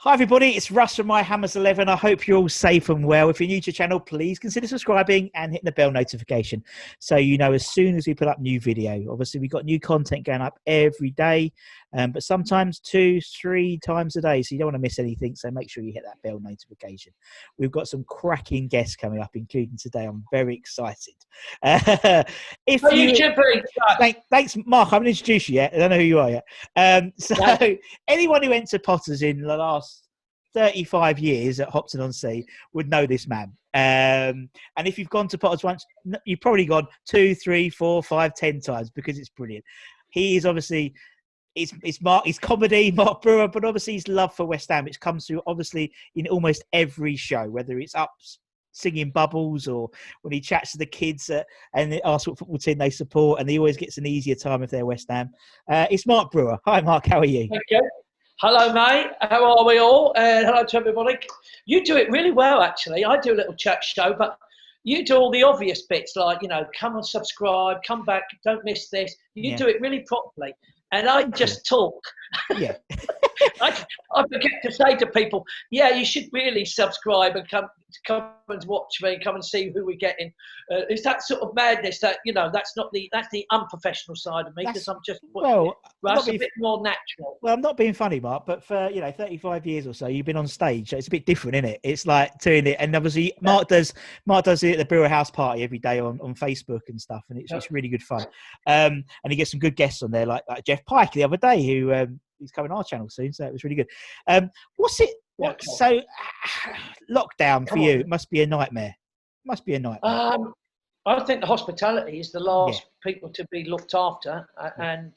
Hi everybody, it's Russ from My Hammers 11. I hope you're all safe and well. If you're new to the channel, please consider subscribing and hitting the bell notification so you know as soon as we put up new video. Obviously, we've got new content going up every day, but sometimes 2-3 times a day, so you don't want to miss anything, so make sure you hit that bell notification. We've got some cracking guests coming up, including today. I'm very excited. Thanks, Mark. I haven't introduced you yet. I don't know who you are yet. Anyone who went to Potters in the last 35 years at Hopton-on-Sea would know this man. And if you've gone to Potters once, you've probably gone 2, 3, 4, 5, 10 times because it's brilliant. He is obviously, it's Mark, his comedy, Mark Brewer, but obviously his love for West Ham, which comes through obviously in almost every show, whether it's up singing Bubbles or when he chats to the kids and they ask what football team they support, and he always gets an easier time if they're West Ham. It's Mark Brewer. Hi, Mark. How are you? Thank you. Hello, mate. How are we all? Hello to everybody. You do it really well, actually. I do a little chat show, but you do all the obvious bits, like, come and subscribe, come back, don't miss this. You do it really properly. And I just talk. Yeah. I forget to say to people, yeah, you should really subscribe and come and watch me, come and see who we're getting. It's that sort of madness that, that's the unprofessional side of me, because I'm just a bit more natural. Well, I'm not being funny, Mark, but for 35 years or so, you've been on stage. So it's a bit different, isn't it? It's like doing it, and obviously Mark does it at the Brewer House party every day on Facebook and stuff, and it's really good fun. And he gets some good guests on there, like Jeff Pike the other day, who he's coming on our channel soon, so it was really good. What's it? So lockdown for you? It must be a nightmare. I think the hospitality is the last people to be looked after, and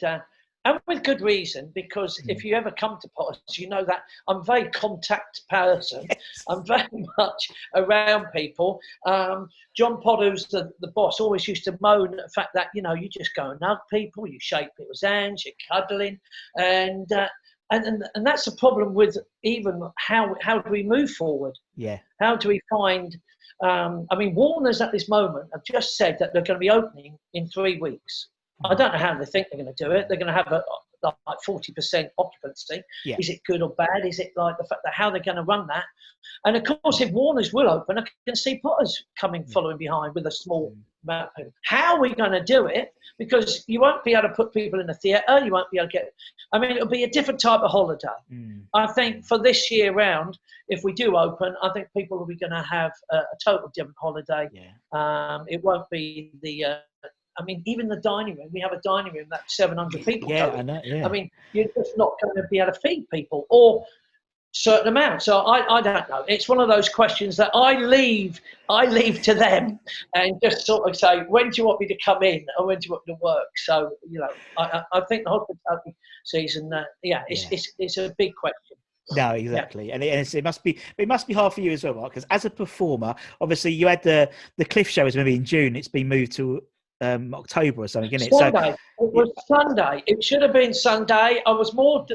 with good reason, because if you ever come to Potters, you know that I'm a very contact person. Yes. I'm very much around people. John Potter, who's the boss, always used to moan at the fact that, you just go and hug people, you shake people's hands, you're cuddling, and that's the problem with even how do we move forward? Yeah. How do we find? Warner's at this moment have just said that they're going to be opening in 3 weeks. I don't know how they think they're going to do it. They're going to have like 40% occupancy. Yeah. Is it good or bad? Is it like the fact that how they're going to run that? And of course, if Warner's will open, I can see Potters following behind with a small amount of people. How are we going to do it? Because you won't be able to put people in the theatre. You won't be able to get. It'll be a different type of holiday. I think for this year round, if we do open, I think people will be going to have a total different holiday. Yeah. It won't be the. Even the dining room, we have a dining room that's 700 people. Yeah, I know. Yeah. You're just not going to be able to feed people or certain amount. So I don't know. It's one of those questions that I leave to them and just sort of say, when do you want me to come in or when do you want me to work? So, I think the hospitality season, it's a big question. No, exactly, and it must be hard for you as well, Mark, because as a performer, obviously you had the Cliff show was maybe in June. It's been moved to October or something, isn't it? Sunday. It was Sunday. It should have been Sunday. I was more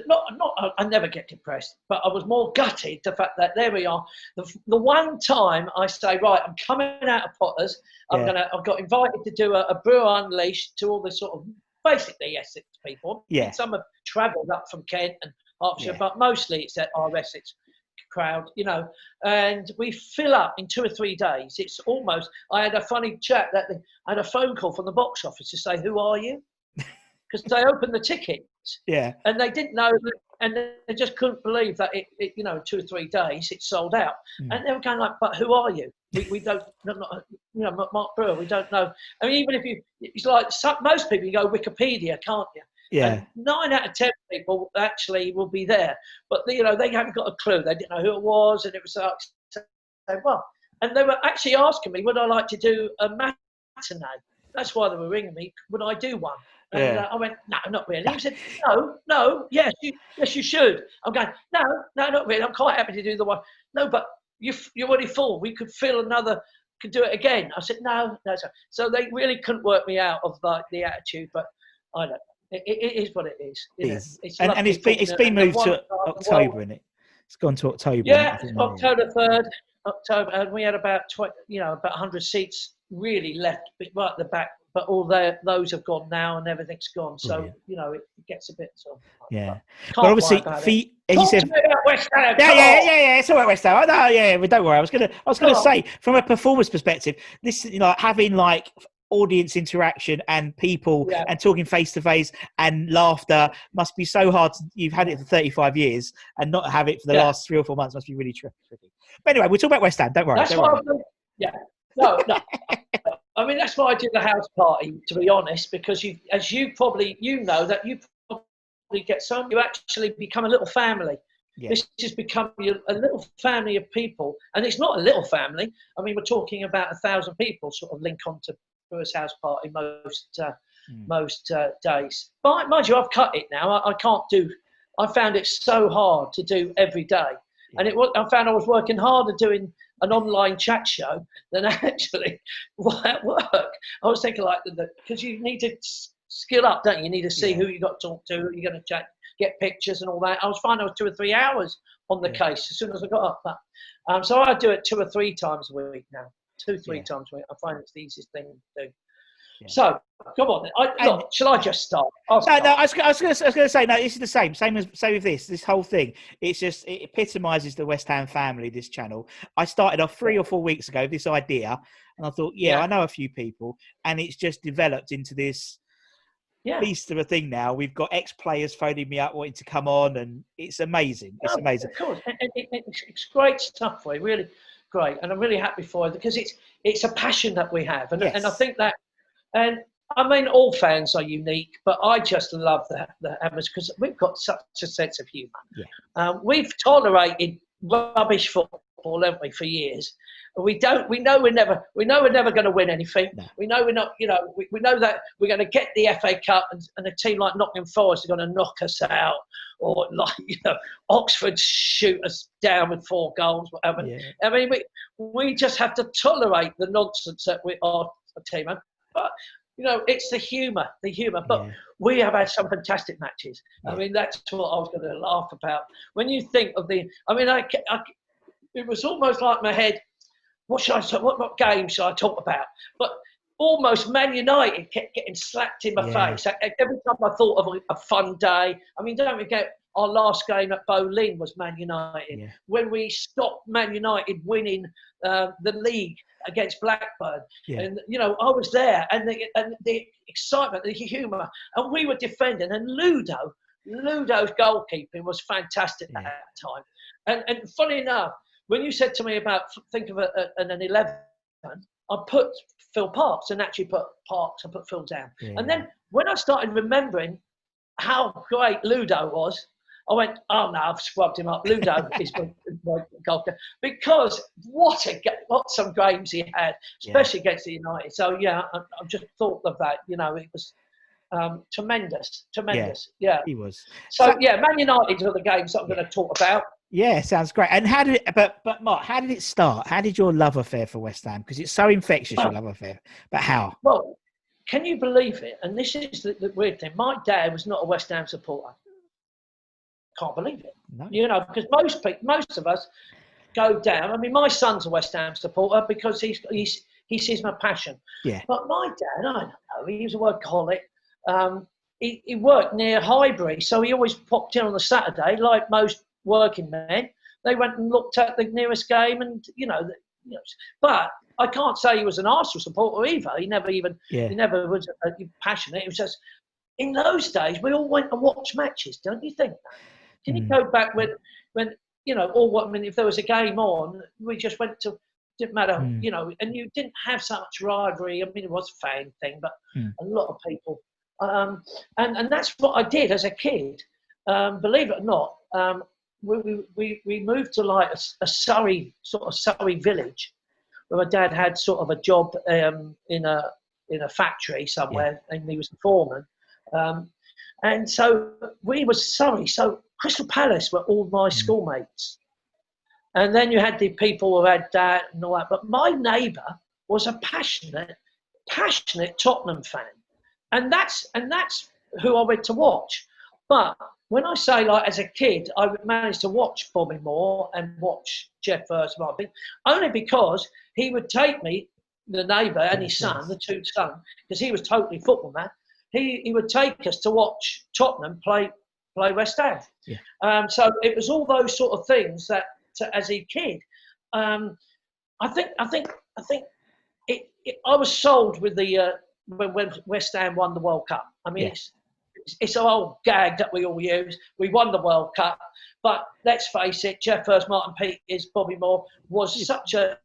I never get depressed, but I was more gutted the fact that there we are. The one time I say, right, I'm coming out of Potters. I've got invited to do a Brewer Unleashed to all the sort of basically Essex people. Yeah. Some have travelled up from Kent and Hertfordshire, but mostly it's at our Essex crowd, and we fill up in 2 or 3 days. It's almost, I had a funny chat I had a phone call from the box office to say, who are you? Because they opened the tickets, and they didn't know, and they just couldn't believe that it 2 or 3 days it sold out. And they were going like, but who are you? We don't, Mark Brewer, we don't know. Even if it's like most people, you go Wikipedia, can't you? Yeah. And 9 out of 10 people actually will be there, but they haven't got a clue. They didn't know who it was, and it was like, and they were actually asking me, would I like to do a matinee? That's why they were ringing me. Would I do one? And I went, no, not really. He said, no, yes, you should. I'm going, no, not really. I'm quite happy to do the one. No, but you're already full. We could fill another. Could do it again. I said, no. So they really couldn't work me out of the attitude, but I don't know. It is what it is. It is. It's been moved to October, isn't it? It's gone to October. Yeah, October 3rd, and we had about 100 seats really left right at the back but those have gone now, and everything's gone. So Brilliant. it gets a bit sort of, Yeah. can't But obviously, worry about it. as you Talk said, to me about West Ham. yeah. It's all right, West Ham. No, yeah, but don't worry. I was gonna Come on. say, from a performance perspective, this, having like audience interaction and people and talking face to face and laughter must be so hard. You've had it for 35 years and not have it for the last 3 or 4 months must be really tricky. But anyway, we'll talk about West Ham. Don't worry. That's don't why worry. no. I mean, that's why I did the house party, to be honest, because you probably that you probably get some. You actually become a little family. Yeah. This has become a little family of people, and it's not a little family. I mean, we're talking about 1,000 people sort of link on to Brewer's house party most days. But mind you, I've cut it now. I can't do. I found it so hard to do every day, and I found I was working harder doing an online chat show than actually at work. I was thinking because you need to skill up, don't you? You need to see who you got to talk to, who you're going to chat, get pictures and all that. I was finding I was 2 or 3 hours on the case as soon as I got up. So I do it 2 or 3 times a week now. 2-3 times a week. I find it's the easiest thing to do. Yeah. So come on, look, shall I just start? No. I was going to say no. This is the same with this whole thing. It's just it epitomises the West Ham family. This channel. I started off 3 or 4 weeks ago. This idea, and I thought, I know a few people, and it's just developed into this beast of a thing. Now we've got ex-players phoning me up wanting to come on, and it's amazing. It's amazing. Of course, and it's great stuff for you. Really great, and I'm really happy for you because it's a passion that we have, and I think that. And I mean, all fans are unique, but I just love the Hammers because we've got such a sense of humour. Yeah. We've tolerated rubbish football, haven't we, for years? We know we're never going to win anything. No. We know we're not. We know that we're going to get the FA Cup, and a team like Nottingham Forest are going to knock us out, or Oxford shoot us down with 4 goals, whatever. Yeah. I mean, we just have to tolerate the nonsense that we are a team. But it's the humour. But we have had some fantastic matches. Yeah. I mean, that's what I was going to laugh about. When you think of it was almost like my head. What game should I talk about? But almost Man United kept getting slapped in my face. Every time I thought of a fun day. I mean, don't forget, our last game at Boleyn was Man United. Yeah. When we stopped Man United winning the league against Blackburn. Yeah. And, I was there, and the excitement, the humour, and we were defending, and Ludo's goalkeeping was fantastic at that time. And funny enough, when you said to me about think of an 11, I put Phil Parks and actually put Parks and put Phil down. Yeah. And then when I started remembering how great Ludo was, I went, oh no, I've scrubbed him up. Ludo is my goalkeeper because what some games he had, especially against the United. So I just thought of that. It was tremendous. Yeah, he was. So Man United are the games that I'm going to talk about. Yeah, sounds great. And how did it? But Mark, how did it start? How did your love affair for West Ham? Because it's so infectious, your love affair. But how? Well, can you believe it? And this is the weird thing. My dad was not a West Ham supporter. Can't believe it. No. Because most of us go down. I mean, my son's a West Ham supporter because he sees my passion. Yeah. But my dad, I don't know. He was a workaholic. He worked near Highbury, so he always popped in on the Saturday, like most working men. They went and looked at the nearest game, and But I can't say he was an Arsenal supporter either. He never was passionate. It was just in those days we all went and watched matches. Don't you think? Can you go back when if there was a game on, we just went to, didn't matter, and you didn't have so much rivalry. I mean, it was a fan thing, but a lot of people, and that's what I did as a kid. Believe it or not, we moved to like a Surrey village, where my dad had sort of a job in a factory somewhere, and he was the foreman. And so we were Surrey. So Crystal Palace were all my schoolmates. And then you had the people who had that and all that. But my neighbour was a passionate Tottenham fan. And that's who I went to watch. But when I say, like, as a kid, I managed to watch Bobby Moore and watch Jeff Martin, only because he would take me the neighbour and his son, the two sons, because he was totally football man. He would take us to watch Tottenham play West Ham. Yeah. So it was all those sort of things that, as a kid, I think I was sold with the when West Ham won the World Cup. I mean, it's an old gag that we all use. We won the World Cup, but let's face it, Jeff Hurst, Martin Peters, Bobby Moore was such a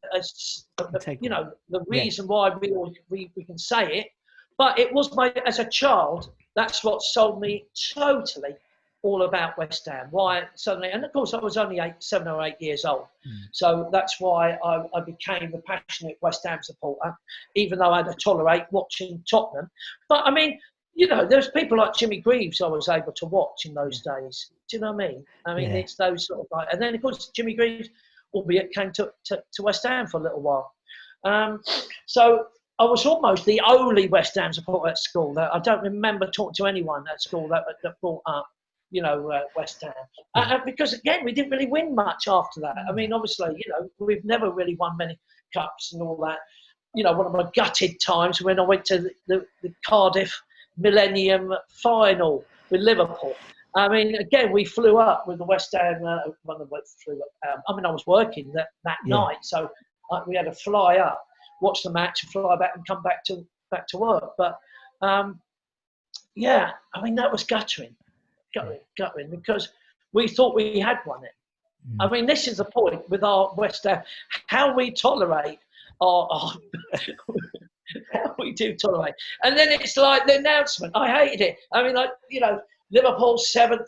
the reason why we can say it. But it was as a child, that's what sold me totally all about West Ham. Why suddenly, and of course I was only 7 or 8 years old. So that's why I became the passionate West Ham supporter, even though I had to tolerate watching Tottenham. But I mean, there's people like Jimmy Greaves I was able to watch in those days. Do you know what I mean? I mean, it's those sort of and then of course Jimmy Greaves, albeit came to West Ham for a little while. So I was almost the only West Ham supporter at school. That I don't remember talking to anyone at school that brought up, West Ham. Because again, we didn't really win much after that. I mean, obviously, we've never really won many cups and all that. One of my gutted times when I went to the Cardiff Millennium final with Liverpool. I mean, again, we flew up with the West Ham. I was working that night, so we had to fly up, watch the match, and fly back and come back to work. But I mean, that was guttering, because we thought we had won it. I mean, this is the point with our West Ham, how we tolerate our how we do tolerate. And then it's like the announcement. I hated it. I mean, Liverpool 7th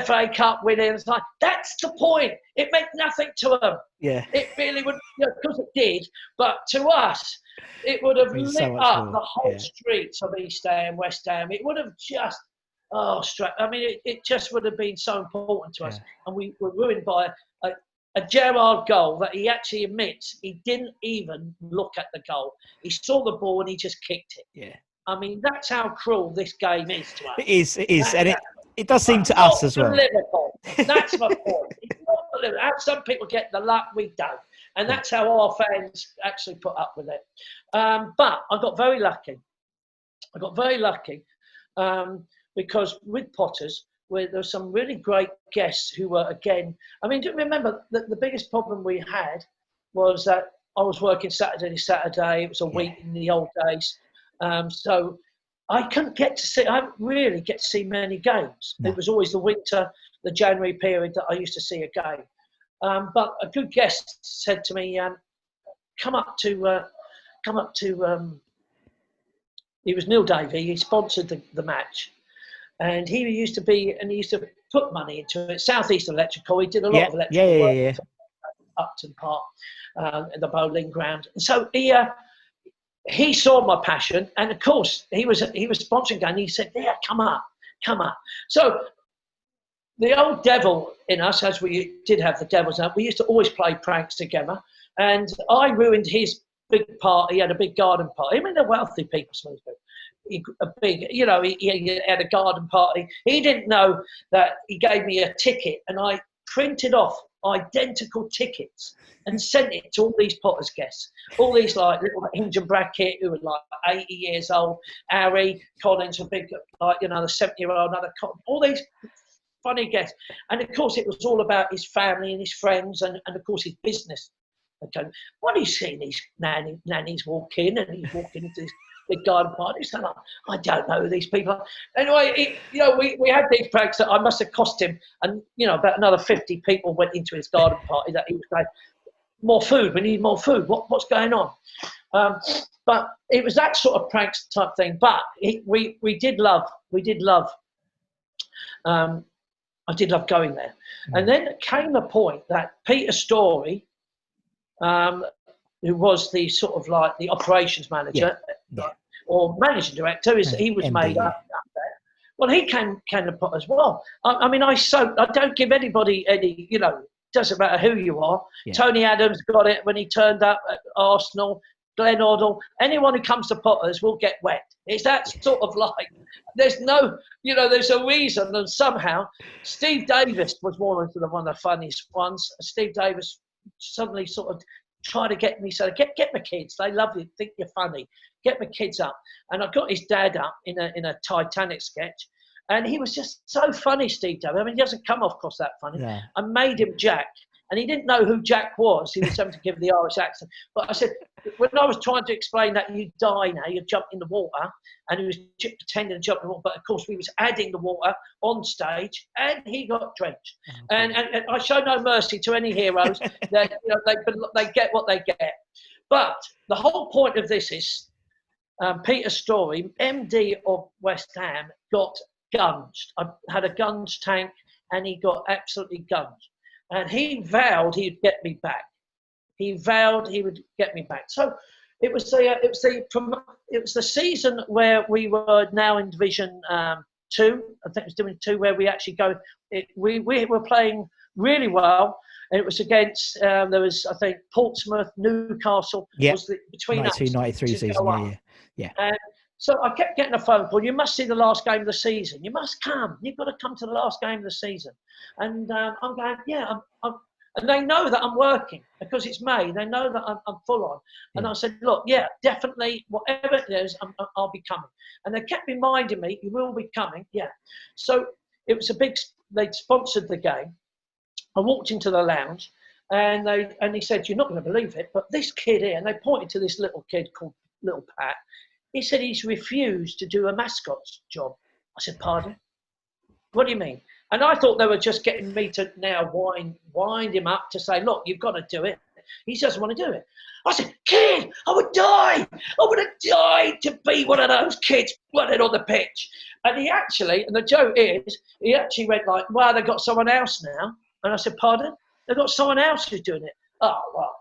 FA Cup winning. It's like, that's the point. It meant nothing to them. Yeah. It really would, because it did. But to us, it would have lit up the whole streets of East Ham, West Ham. It would have just, I mean, it just would have been so important to us. And we were ruined by a Gerrard goal that he actually admits he didn't even look at the goal. He saw the ball and he just kicked it. Yeah. I mean, that's how cruel this game is to us. It is. And it does seem to us as well. Liverpool. That's my point. It's not for Liverpool. How some people get the luck, we don't. And that's how our fans actually put up with it. But I got very lucky. Because with Potters, where there were some really great guests who were, again, I mean, do you remember that the biggest problem we had was that I was working Saturday to Saturday. It was a week in the old days. So I didn't really get to see many games. No. It was always the winter, the January period that I used to see a game. But a good guest said to me, come up to, he was Neil Davey. He sponsored the match. And he used to put money into it. Southeast Electrical. He did a lot of electrical work. Upton Park, at the bowling ground. And so he saw my passion, and of course he was sponsoring game. He said, "Yeah, come up." So the old devil in us, as we did have the devils out, we used to always play pranks together. And I ruined his big party. He had a big garden party. I mean, they're wealthy people, some of these people. He had a garden party. He didn't know that he gave me a ticket, and I printed off identical tickets and sent it to all these Potters guests, all these like little Hinge and Brackett who were like 80 years old, Harry Collins, a big, like, the 70-year-old, all these funny guests. And of course, it was all about his family and his friends, and of course his business. Okay, what he's seeing these nannies walk in, and he's walking into this big garden party. So I don't know who these people are. Anyway, we had these pranks that I must have cost him, and about another 50 people went into his garden party that he was going, more food. We need more food. What's going on? But it was that sort of pranks type thing. But we did love. I did love going there. And then came a point that Peter Story, who was the sort of like the operations manager or managing director, he was MD, made up there. Well, he came to put as well. I mean, I don't give anybody any, doesn't matter who you are. Yeah. Tony Adams got it when he turned up at Arsenal. Glenn Hoddle, anyone who comes to Potters will get wet. It's that sort of like, there's no, there's a reason. And somehow, Steve Davis was one of the funniest ones. Steve Davis suddenly sort of try to get me, so get my kids. They love you, think you're funny. Get my kids up. And I got his dad up in a Titanic sketch. And he was just so funny, Steve Dave. I mean, he doesn't come across that funny. Yeah. I made him Jack. And he didn't know who Jack was. He was having to give the Irish accent. But I said, when I was trying to explain that you die now, you jump in the water, and he was pretending to jump in the water. But of course, we was adding the water on stage, and he got drenched. And I show no mercy to any heroes. That they get what they get. But the whole point of this is Peter Storey, MD of West Ham, got gunged. I had a gunge tank, and he got absolutely gunged. And he vowed he'd get me back. He vowed he would get me back. So it was the season where we were now in Division 2. I think it was Division 2 where we actually go. We were playing really well. And it was against there was, I think, Portsmouth, Newcastle. Yeah. Was between 92-93 season. Yeah. And so I kept getting a phone call. You must see the last game of the season. You must come. You've got to come to the last game of the season. And I'm going, yeah. And they know that I'm working because it's May. They know that I'm full on. And I said, look, yeah, definitely, whatever it is, I'll be coming. And they kept reminding me, you will be coming. Yeah. So it was they'd sponsored the game. I walked into the lounge and he said, you're not going to believe it, but this kid here, and they pointed to this little kid called Little Pat. He said he's refused to do a mascot's job. I said, pardon? What do you mean? And I thought they were just getting me to now wind him up to say, look, you've got to do it. He doesn't want to do it. I said, kid, I would die. I would have died to be one of those kids running on the pitch. And he actually, and the joke is, he actually went like, well, they've got someone else now. And I said, pardon? They've got someone else who's doing it. Oh, well,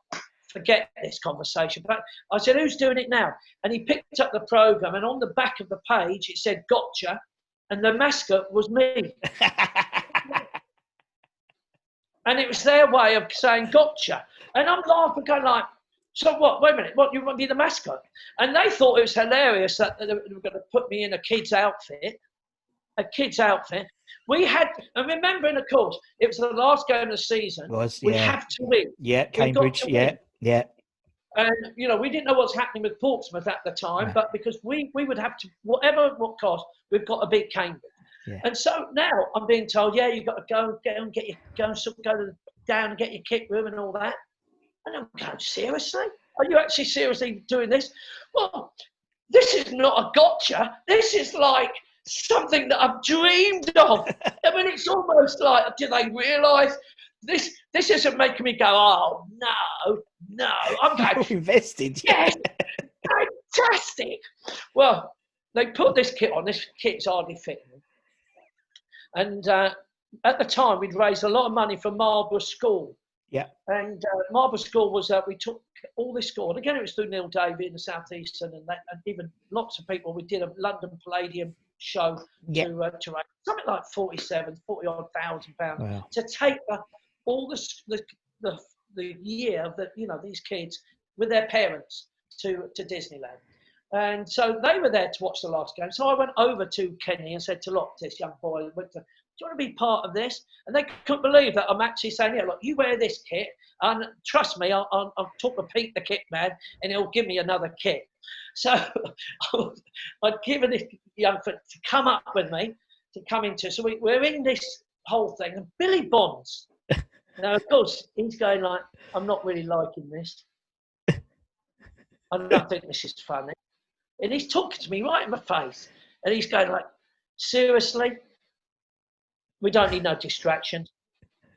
forget this conversation. But I said, who's doing it now? And he picked up the programme, and on the back of the page, it said, gotcha. And the mascot was me. And it was their way of saying, gotcha. And I'm laughing, going like, so what? Wait a minute. What, you want to be the mascot? And they thought it was hilarious that they were going to put me in a kid's outfit. We had, and remembering, of course, it was the last game of the season. We have to win. Yeah, Cambridge. Yeah. And, we didn't know what's happening with Portsmouth at the time, but because we would have to, whatever what cost, we've got to beat Cambridge. Yeah. And so now I'm being told, yeah, you've got to go down and get your kit room and all that. And I'm going, seriously? Are you actually seriously doing this? Well, this is not a gotcha. This is like something that I've dreamed of. I mean, it's almost like, do they realise this isn't making me go, oh, no. I'm going, invested. Yes, fantastic. Well, they put this kit on. This kit's hardly fitting me. And at the time, we'd raised a lot of money for Marlborough School. Yeah. And Marlborough School was, we took all this school. And again, it was through Neil Davey in the South Eastern and even lots of people. We did a London Palladium show to raise something like 40,000 pounds to take all the year that, these kids with their parents to Disneyland. And so they were there to watch the last game. So I went over to Kenny and said to this young boy, do you want to be part of this? And they couldn't believe that I'm actually saying, yeah, look, you wear this kit, and trust me, I'll talk to Pete, the kit man, and he'll give me another kit. So I'd given this young fella to come up with me, to come into. So we're in this whole thing, and Billy Bonds. Now, of course, he's going like, I'm not really liking this. I don't think this is funny. And he's talking to me right in my face. And he's going like, seriously? We don't need no distractions.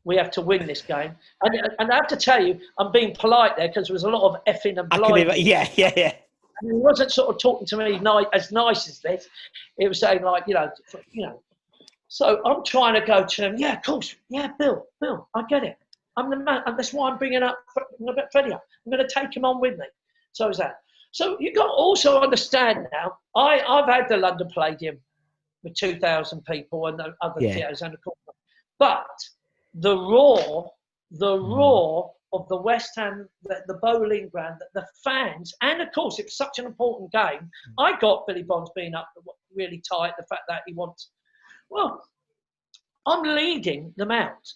We have to win this game. And I have to tell you, I'm being polite there because there was a lot of effing and blinding. Yeah. And he wasn't sort of talking to me as nice as this. He was saying like, So I'm trying to go to him. Yeah, of course. Yeah, Bill, I get it. I'm the man. And that's why I'm bringing up Freddie up. I'm going to take him on with me. So is that. So you've got to also understand now, I've had the London Palladium with 2,000 people and the other theatres and the corner. But the roar of the West Ham, the bowling ground, the fans, and of course it was such an important game. I got Billy Bonds being up really tight, the fact that he wants. Well, I'm leading them out.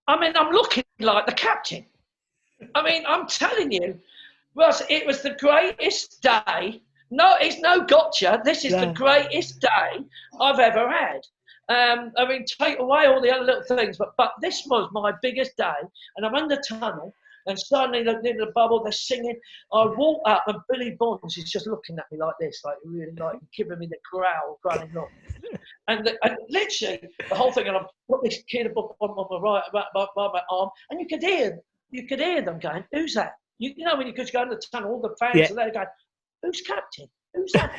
I mean, I'm looking like the captain. I mean, I'm telling you, Russ, it was the greatest day. No, it's no gotcha. This is the greatest day I've ever had. I mean, take away all the other little things, but this was my biggest day. And I'm in the tunnel, and suddenly in the bubble, they're singing. I walk up, and Billy Bonds is just looking at me like this, like really, like giving me the growl, growling up. And literally the whole thing, and I've got this kid on my right, by my arm, and you could hear them going, "Who's that?" You know, when you could go in the tunnel, all the fans are there going, "Who's captain? Who's that?"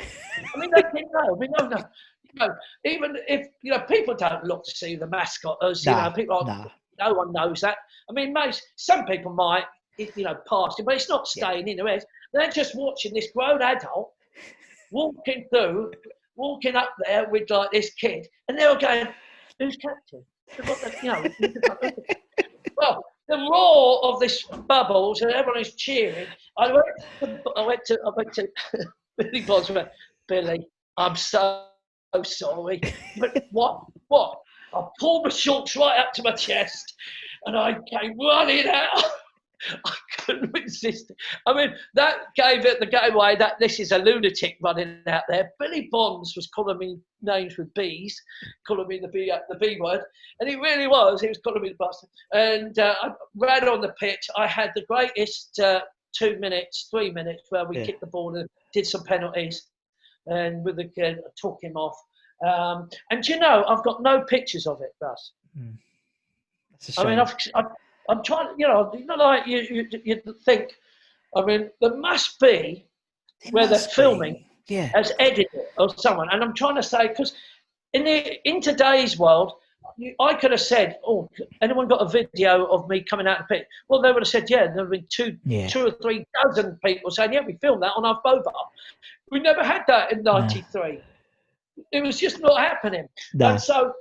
I mean, they didn't know. I mean, no. You know, even if people don't look to see the mascot as people no one knows that. I mean, some people might, pass it, but it's not staying in their heads. They're just watching this grown adult walking up there with like this kid, and they were going, "Who's captain?" Well, the roar of this bubbles and everyone is cheering. I went to Billy Bonds and went, "Billy, I'm so sorry, but what? I pulled my shorts right up to my chest, and I came running out." I couldn't resist. I mean, that gave it the gateway that this is a lunatic running out there. Billy Bonds was calling me names with B's, calling me the B word, and he really was. He was calling me the bastard. And I ran on the pitch. I had the greatest 3 minutes where we kicked the ball and did some penalties, and with the kid, I took him off. And I've got no pictures of it, Russ. I mean, I'm trying, like you think. I mean, there must be where they're filming as edited or someone. And I'm trying to say, because in today's world, I could have said, "Oh, anyone got a video of me coming out of the pit?" Well, they would have said, "Yeah." There have been two or three dozen people saying, "Yeah, we filmed that on our mobile." We never had that in '93. It was just not happening. No. And so,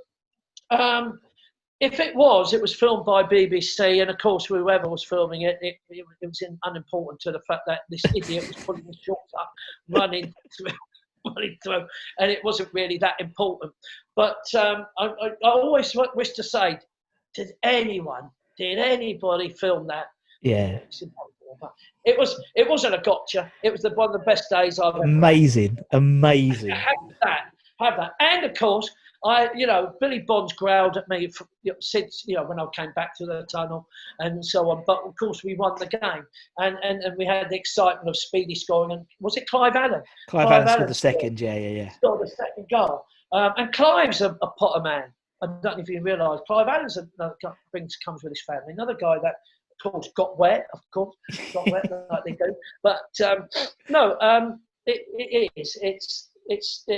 if it was filmed by BBC, and of course whoever was filming it was unimportant to the fact that this idiot was putting his shorts up, running through, and it wasn't really that important. But I always wish to say, did anybody film that? Yeah. It wasn't a gotcha. It was one of the best days I've ever had. Amazing. Have that. And of course, Billy Bonds growled at me since, when I came back to the tunnel and so on. But of course, we won the game, and we had the excitement of Speedy scoring. And was it Clive Allen? Clive Allen scored the second, yeah. Scored the second goal. And Clive's a Potter man. I don't know if you realise. Clive Allen's comes with his family. Another guy that, of course, got wet like they do. But it is.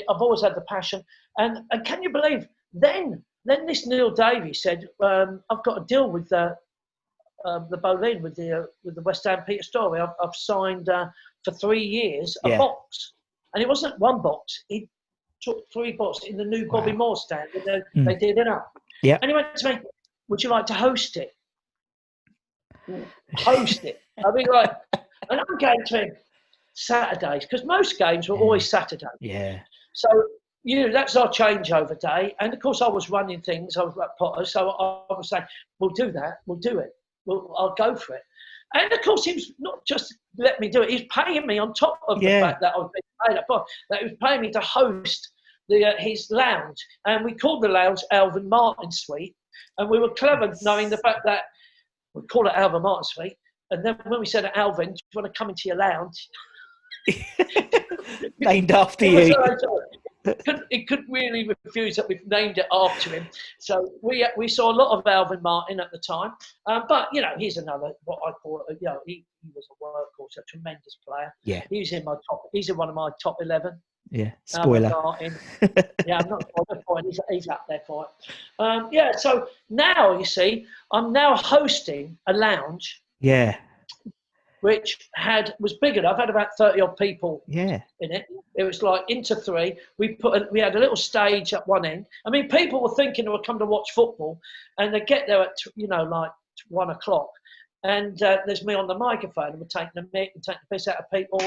I've always had the passion. And can you believe, then this Neil Davies said, "I've got a deal with the Boleyn, with the West Ham Peter Storey. I've signed for 3 years a box." And it wasn't one box. He took 3 boxes in the new Bobby Moore stand. They did it up. Yeah. And he went to me, "Would you like to host it?" Host it. I mean, like, and I'm going to him, Saturdays, because most games were always Saturday. Yeah. So, that's our changeover day. And of course, I was running things. I was at Potter. So I was saying, "We'll do that. We'll do it. I'll go for it." And of course, he was not just let me do it. He's paying me on top of the fact that I was being paid up. That he was paying me to host his lounge. And we called the lounge Alvin Martin Suite. And we were clever knowing the fact that we call it Alvin Martin Suite. And then when we said to Alvin, "Do you want to come into your lounge?" Named after you. He couldn't really refuse that we've named it after him. So we saw a lot of Alvin Martin at the time. But, he's another, what I call it, he was a workhorse, a tremendous player. Yeah. He's in one of my top 11. Yeah, spoiler. Martin. Yeah, I'm not spoiling. He's up there for it. So now, you see, I'm now hosting a lounge. Yeah. Which was big enough. Had about 30-odd people in it. It was like into 3. We had a little stage at one end. I mean, people were thinking they would come to watch football, and they get there at like 1 o'clock, and there's me on the microphone, and we're taking the piss out of people,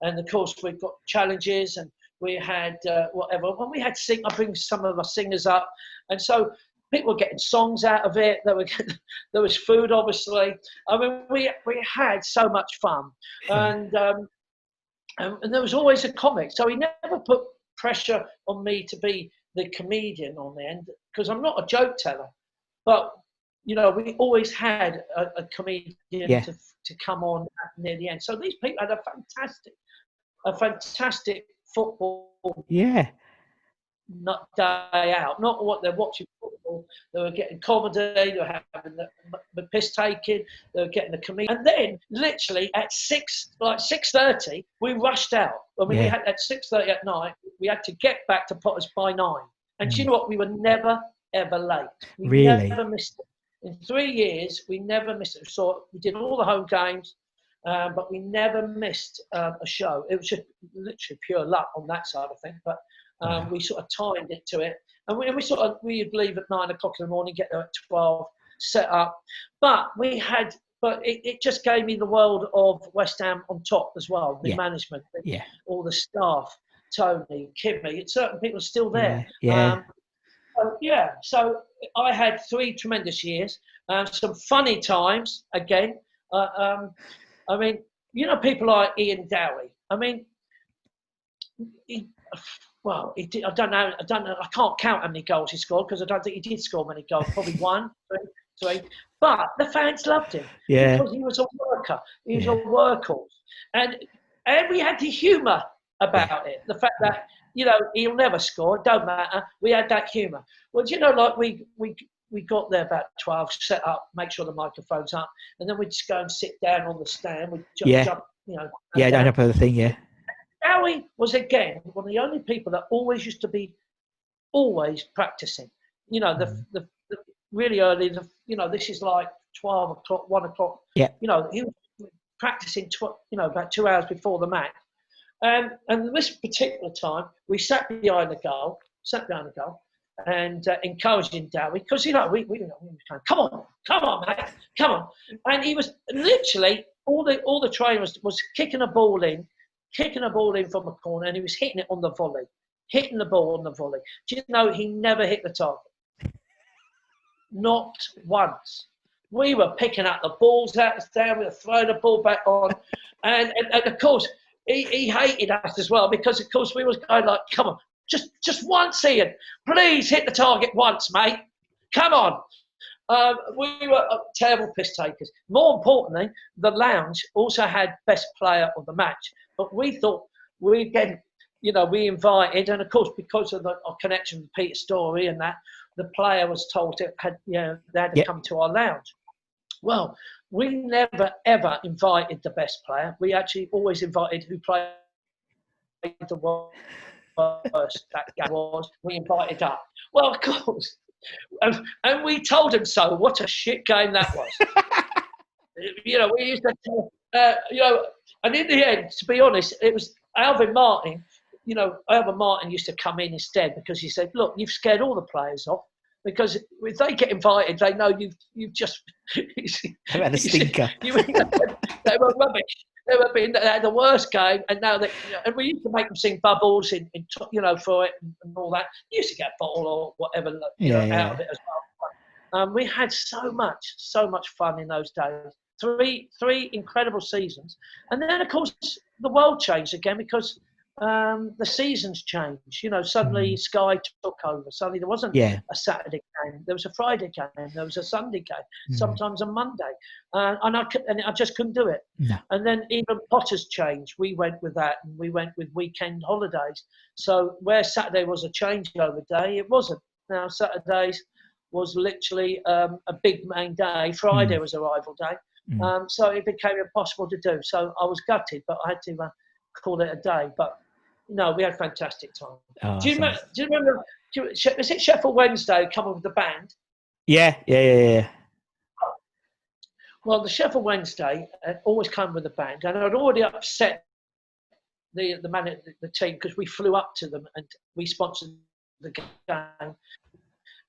and of course we've got challenges, and we had whatever. When we had I bring some of our singers up, and so people were getting songs out of it. There was food, obviously. I mean, we had so much fun, and there was always a comic. So he never put pressure on me to be the comedian on the end, because I'm not a joke teller. But we always had a comedian to come on near the end. So these people had a fantastic football nut day out. Not what they're watching football. They were getting comedy. They were having the piss taking. They were getting the comedian. And then, literally at 6:30, we rushed out. I mean, we had at 6:30 at night. We had to get back to Potters by 9. And you know what? We were never ever late. We never missed it. In 3 years, we never missed it. So we did all the home games, but we never missed a show. It was just literally pure luck on that side of things. But we sort of timed it to it. And we'd leave at 9 o'clock in the morning, get there at 12, set up. But it just gave me the world of West Ham on top as well, the management, all the staff, Tony, Kimmy, certain people are still there. So I had 3 tremendous years, some funny times again. I mean, people like Ian Dowie. I mean, he did, I don't know. I can't count how many goals he scored, because I don't think he did score many goals. Probably 1, 2, 3. But the fans loved him because he was a worker. He was a workhorse, and we had the humour about it. The fact that he'll never score. It don't matter. We had that humour. Well, like we got there about 12, set up, make sure the microphone's up, and then we'd just go and sit down on the stand. We'd jump, down up the thing, Howie was, again, one of the only people that always used to be always practicing. The really early, this is like 12 o'clock, 1 o'clock. Yeah. He was practicing, about 2 hours before the match. And this particular time, we sat behind the goal, and encouraging Dowie, because we going, come on, mate, come on. And he was literally all the trainer was kicking a ball in from a corner, and he was hitting it on the volley, hitting the ball on the volley. Do you know he never hit the target? Not once. We were picking up the balls out of the stand, we were throwing the ball back on, and of course he hated us as well, because of course we was going like, come on, just once, Ian, please hit the target once, mate. Come on. We were terrible piss takers. More importantly, the lounge also had best player of the match, but we thought we'd get, we invited, and of course because of our connection with Peter Storey and that, the player was told they had to come to our lounge. Well, we never ever invited the best player. We actually always invited who played the worst that game was. We invited up. Well, of course. And we told him so. What a shit game that was. We used to, and in the end, to be honest, it was Alvin Martin. Alvin Martin used to come in instead, because he said, look, you've scared all the players off, because if they get invited, they know you've just had a stinker. They were rubbish. They had the worst game, and now and we used to make them sing Bubbles for it and all that. You used to get a bottle or whatever out of it as well. We had so much fun in those days. Three incredible seasons, and then of course the world changed again, because the seasons changed. Suddenly Sky took over. Suddenly there wasn't a Saturday game. There was a Friday game. There was a Sunday game. Sometimes a Monday, and I just couldn't do it. No. And then even Potters changed. We went with that, and we went with weekend holidays. So where Saturday was a changeover day, it wasn't. Now Saturdays was literally a big main day. Friday was a rival day. So it became impossible to do. So I was gutted, but I had to call it a day. But no, we had a fantastic time. Oh, do you remember? Is it Sheffield Wednesday coming with the band? Yeah. Well, the Sheffield Wednesday had always come with a band, and I'd already upset the team, because we flew up to them and we sponsored the game.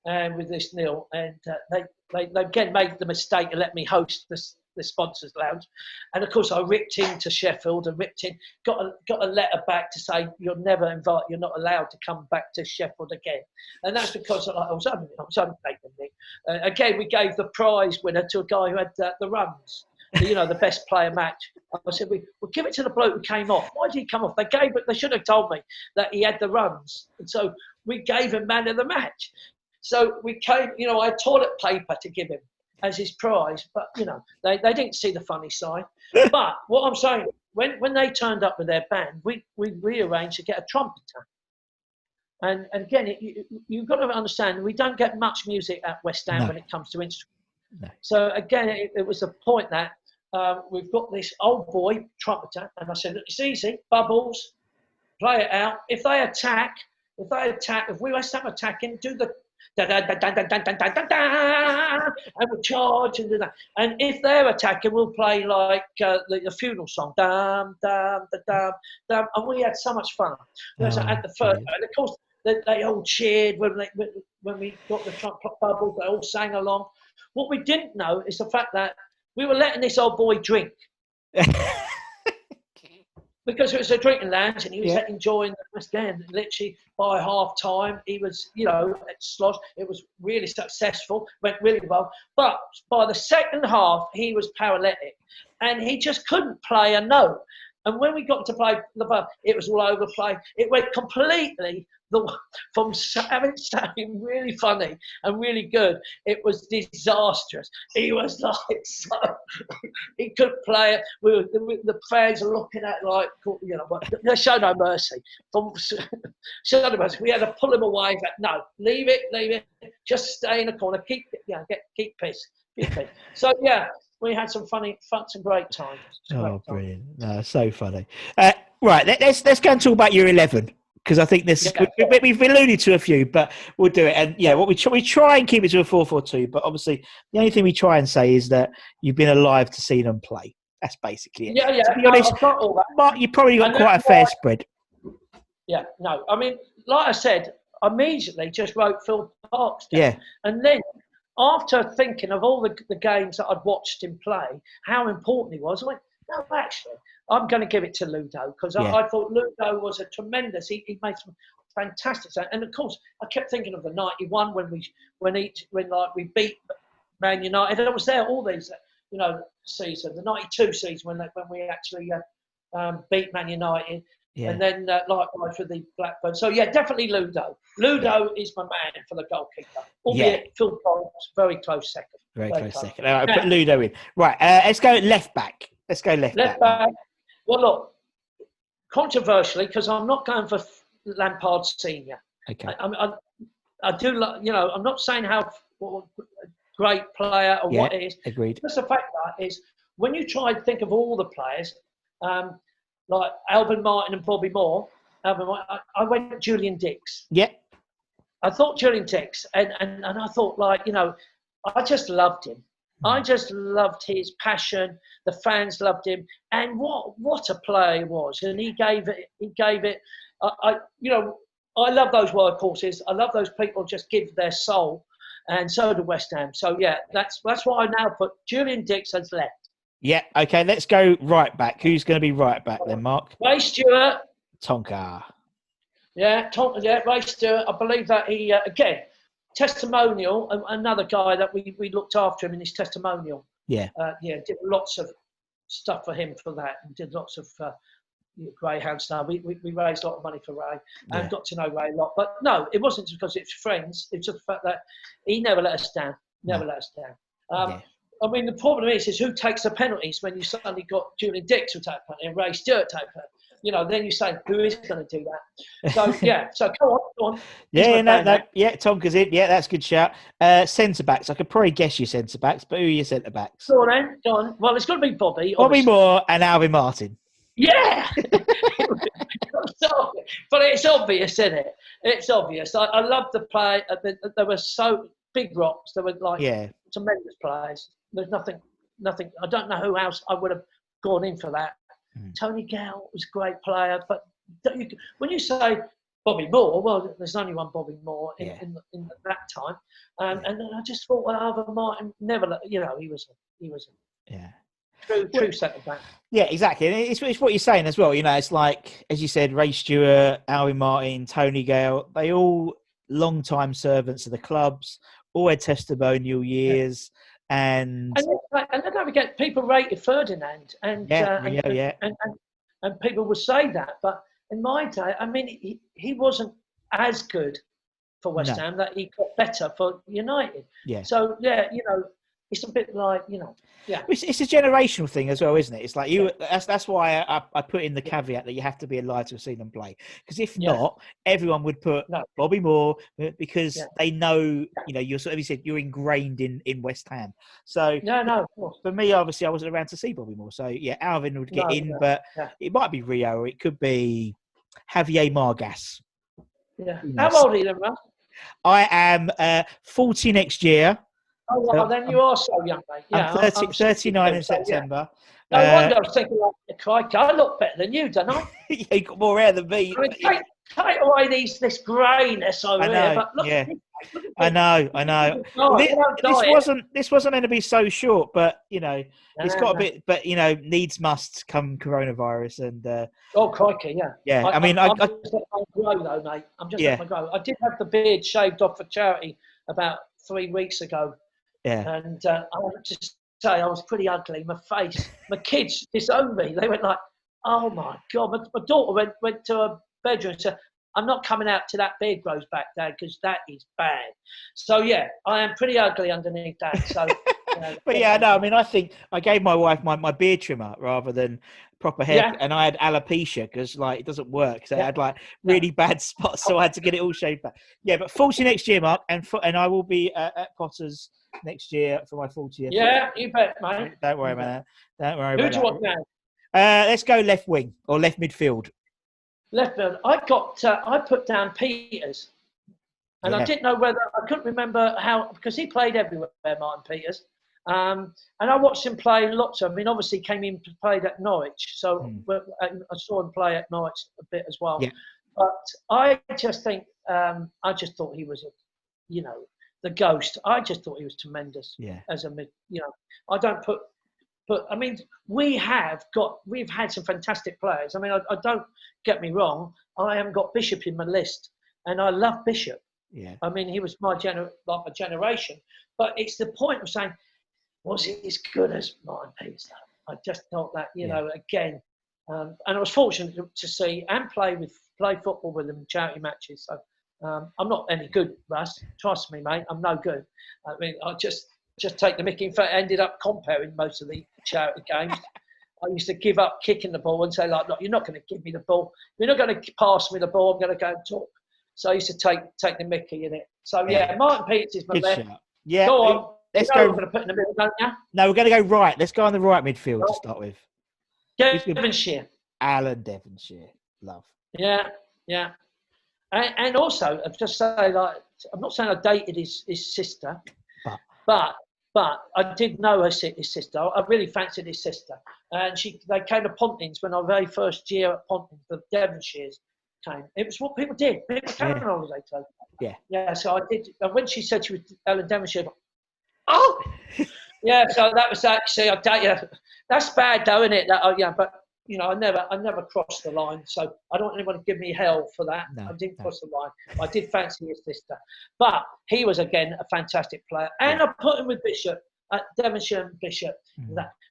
And with this Neil, and they again made the mistake to let me host the sponsors lounge, and of course I ripped into Sheffield and got a letter back to say you're not allowed to come back to Sheffield again, and that's because I was untaken. Again, we gave the prize winner to a guy who had the runs. The best player match. I said, we'll give it to the bloke who came off. Why did he come off? They should have told me that he had the runs. And so we gave him man of the match. So we came, I had toilet paper to give him as his prize, but, they didn't see the funny side. But what I'm saying, when they turned up with their band, we rearranged to get a trumpeter. And again, you've got to understand, we don't get much music at West Ham when it comes to instruments. No. So again, it was a point that we've got this old boy trumpeter, and I said, look, it's easy, bubbles, play it out. If they attack, if we West Ham attacking, do the da da da da da da da da da, and we'll charge and do that. And if they're attacking, we'll play like the funeral song, dum dum da dum dum, and we had so much fun. At the first, and of course they all cheered when we got the trumpet bubbles. They all sang along. What we didn't know is the fact that we were letting this old boy drink. Because it was a drinking lounge and he was enjoying the West End. Literally by half time, he was, at slosh. It was really successful, went really well. But by the second half, he was paralytic and he just couldn't play a note. And when we got to play the bar, it was all over the place. It went completely from having something really funny and really good. It was disastrous. He was like, he couldn't play it. The fans are looking at like, show no mercy. Show no mercy. We had to pull him away. No, leave it. Just stay in the corner. Keep peace. So yeah. We had some great times. Brilliant! No, so funny. Right, let's go and talk about your 11 because I think this we've alluded to a few, but we'll do it. And what we try and keep it to a 4-4-2, but obviously the only thing we try and say is that you've been alive to see them play. That's basically it. Yeah. To be honest, Mark, you probably got quite a fair spread. Yeah, no, I mean, like I said, I immediately just wrote Phil Parkes down. Yeah, and then. After thinking of all the games that I'd watched him play, how important he was, I went, no, actually, I'm going to give it to Ludo because I thought Ludo was a tremendous. He made some fantastic stuff. And of course, I kept thinking of the 91 when we beat Man United. And I was there all these season, the 92 season when we actually beat Man United. Yeah. And then likewise for the Blackburn. So yeah, definitely Ludo. Ludo is my man for the goalkeeper. Albeit Phil Parkes, very close second. Very close second. All right, put Ludo in. Right, let's go left back. Left back. Well, look, controversially, because I'm not going for Lampard Senior. Okay. I do, I'm not saying what a great player or what it is. Agreed. Just the fact that is when you try to think of all the players, like Alvin Martin and Bobby Moore, I went Julian Dix. Yeah. I thought Julian Dix, and I thought I just loved him. I just loved his passion. The fans loved him, and what a player he was. And he gave it. I love those workhorses. I love those people just give their soul, and so do West Ham. So yeah, that's why I now put Julian Dix as left. Yeah, okay, let's go right back. Who's going to be right back then, Mark? Ray Stewart. Tonka. Yeah, Ray Stewart. I believe that he, again, testimonial, another guy that we looked after him in his testimonial. Yeah. Did lots of stuff for him for that and did lots of greyhound stuff. We raised a lot of money for Ray and got to know Ray a lot. But no, it wasn't because it's friends. It's just the fact that he never let us down. Let us down. I mean, the problem is who takes the penalties when you suddenly got Julian Dix who take penalty and Ray Stewart take penalty. Then you say, who is going to do that? So, yeah. So, go on. Tonka's in. Yeah, that's a good shout. Centre-backs. I could probably guess your centre-backs, but who are your centre-backs? Go on. Well, it's got to be Bobby. Bobby Moore and Alvin Martin. Yeah! But it's obvious, isn't it? It's obvious. I love the play. They were so big rocks. They were tremendous players. There's nothing. I don't know who else I would have gone in for that. Tony Gale was a great player, but when you say Bobby Moore, well, there's only one Bobby Moore in that time, and I just thought, well, Alvin Martin never, he was. Yeah. True centre back. Yeah, exactly. And it's what you're saying as well. It's like, as you said, Ray Stewart, Alvin Martin, Tony Gale, they all long-time servants of the clubs, all had testimonial years. And don't forget, people rated Ferdinand, and people would say that. But in my day, I mean, he wasn't as good for West Ham, that he got better for United. Yeah. So, it's a bit like, It's a generational thing as well, isn't it? It's like that's why I put in the caveat that you have to be alive to have seen them play. Because if not, everyone would put Bobby Moore, because they know, you're sort of, you said, you're ingrained in West Ham. So of course. For me, obviously, I wasn't around to see Bobby Moore. So yeah, Alvin would get in, but it might be Rio, or it could be Javier Margas. Yeah. How old are you then, Russ? I am 40 next year. Oh, well, then you are so young, mate. Yeah, I'm 39 in September. No wonder I was thinking, crikey, I look better than you, don't I? Yeah, you got more hair than me. I mean, take away this greyness over here. But look at this. I know. This wasn't meant to be so short, but it's got a bit. But needs must come coronavirus, and oh crikey, yeah. Yeah, I'm just letting mine grow though, mate. I'm just letting mine grow. I did have the beard shaved off for charity about 3 weeks ago. Yeah. And I have to say, I was pretty ugly. My face, my kids disowned me. They went like, "Oh my God!" My daughter went to her bedroom and said, "I'm not coming out till that beard grows back, Dad, because that is bad." So yeah, I am pretty ugly underneath that. So, but yeah, no, I mean, I think I gave my wife my beard trimmer rather than proper hair, and I had alopecia because it doesn't work. So I had really bad spots, so I had to get it all shaved back. Yeah, but 40 next year, Mark, and I will be at Potter's next year for my 40th. Yeah, you bet, mate. Don't worry about that. Don't worry Who about do you want now? Let's go left wing or left midfield. Left field. I put down Peters, and I didn't know whether I couldn't remember how, because he played everywhere, Martin Peters. And I watched him play lots of. I mean, obviously, he came in to play at Norwich, so I saw him play at Norwich a bit as well. Yeah. But I just think, I just thought he was the ghost. I just thought he was tremendous. Yeah. As a mid, I don't put. But I mean, we've had some fantastic players. I mean, I don't get me wrong. I haven't got Bishop in my list, and I love Bishop. Yeah. I mean, he was my generation. But it's the point of saying, was he as good as Martin Peters? I just thought that, again. And I was fortunate to see and play football with them in charity matches. So I'm not any good, Russ. Trust me, mate. I'm no good. I mean, I just take the mickey. In fact, I ended up comparing most of the charity games. I used to give up kicking the ball and say, look, you're not going to give me the ball. You're not going to pass me the ball. I'm going to go and talk. So I used to take the mickey in it. So, Martin Peters is my left. Yeah. Go on. Let's go. We're going to put in the middle, don't you? No, we're going to go right. Let's go on the right midfield to start with. Devonshire. Alan Devonshire. Love. Yeah. And also, I've just say, I'm not saying I dated his sister, but I did know his sister. I really fancied his sister. And they came to Pontins when our very first year at Pontins, the Devonshires came. It was what people did. People came on holiday. Yeah, so I did. And when she said she was Ellen Devonshire, oh! Yeah, so that was actually, I tell you, that's bad though, isn't it? But, I never crossed the line. So I don't want anyone to give me hell for that. No, I didn't cross the line. I did fancy his sister. But he was, again, a fantastic player. And I put him with Bishop, Devonshire and Bishop.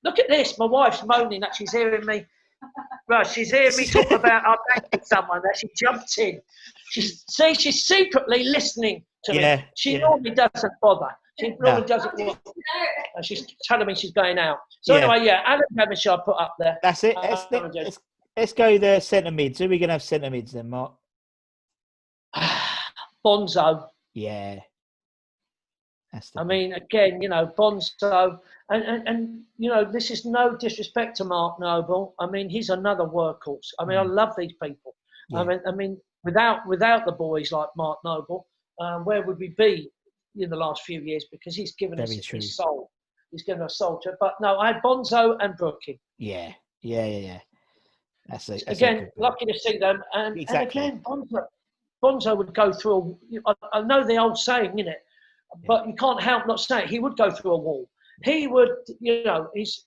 Look at this. My wife's moaning that she's hearing me. Right, she's hearing me talk about our banking someone that she jumped in. She's secretly listening to me. She normally doesn't bother. She normally doesn't want. She's telling me she's going out. So anyway, Alan Devonshire I put up there. That's it. Let's go the centre mids. Who are we going to have centre mids then, Mark? Bonzo. Yeah. I mean, again, Bonzo, and this is no disrespect to Mark Noble. I mean, he's another workhorse. I mean, I love these people. Yeah. I mean, without the boys like Mark Noble, where would we be in the last few years? Because he's given us his soul. He's given us soul to it. But no, I had Bonzo and Brookie. Yeah. That's again, lucky to see them. And again, Bonzo would go through. I know the old saying, innit? But you can't help not saying he would go through a wall. He would, he's,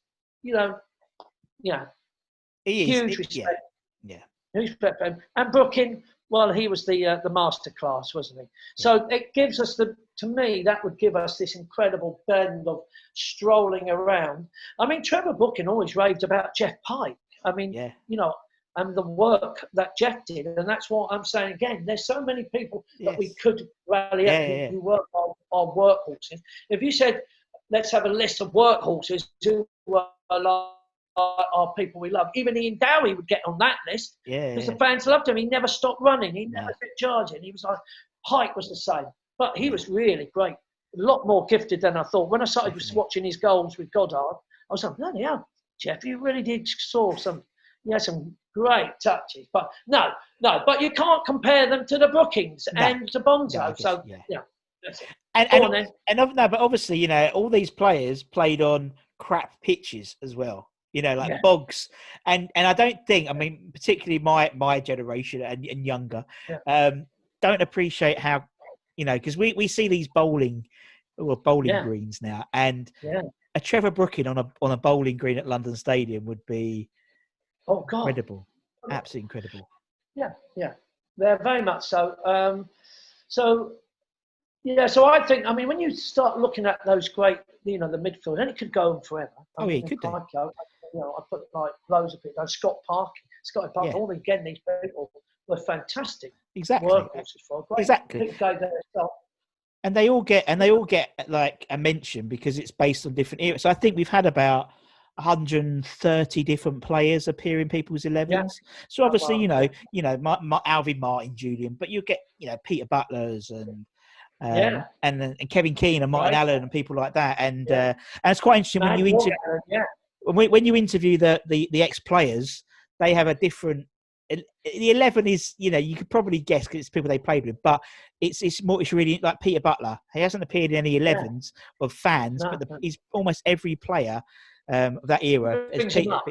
He is. huge respect. Yeah. Huge respect for him. And Brooking, well, he was the master class, wasn't he? So it gives us to me, that would give us this incredible blend of strolling around. I mean, Trevor Brooking always raved about Jeff Pike. I mean, and the work that Jeff did. And that's what I'm saying again. There's so many people that we could rally up who work our workhorses. If you said, let's have a list of workhorses who are people we love, even Ian Dowie would get on that list because the fans loved him. He never stopped running. He never quit charging. He was like, height was the same. But he was really great. A lot more gifted than I thought. When I started watching his goals with Goddard, I was like, bloody hell, Jeff, you really did saw some. You had some great touches, but no. But you can't compare them to the Brookings and to Bonzo. That's it. But obviously, all these players played on crap pitches as well. Like bogs, and I don't think, I mean, particularly my generation and younger, don't appreciate how, because we see these bowling greens now, and a Trevor Brooking on a bowling green at London Stadium would be incredible, absolutely incredible. Yeah, they're very much so. So I think, I mean, when you start looking at those great, the midfield, and it could go on forever. It could do. I put like loads of people. Scotty Park, all again, these people were fantastic. Exactly. Workhorses for great. Exactly. And they all get like a mention because it's based on different eras. So I think we've had about 130 different players appear in people's 11s. Yeah. So obviously, Alvin Martin, Julian, but you get, Peter Butlers and Kevin Keane and Martin Allen and people like that. And it's quite interesting when you interview the ex-players, they have a different. The 11 is, you could probably guess because it's people they played with, but it's really like Peter Butler. He hasn't appeared in any 11s of fans, but he's almost every player of that era has picked him. That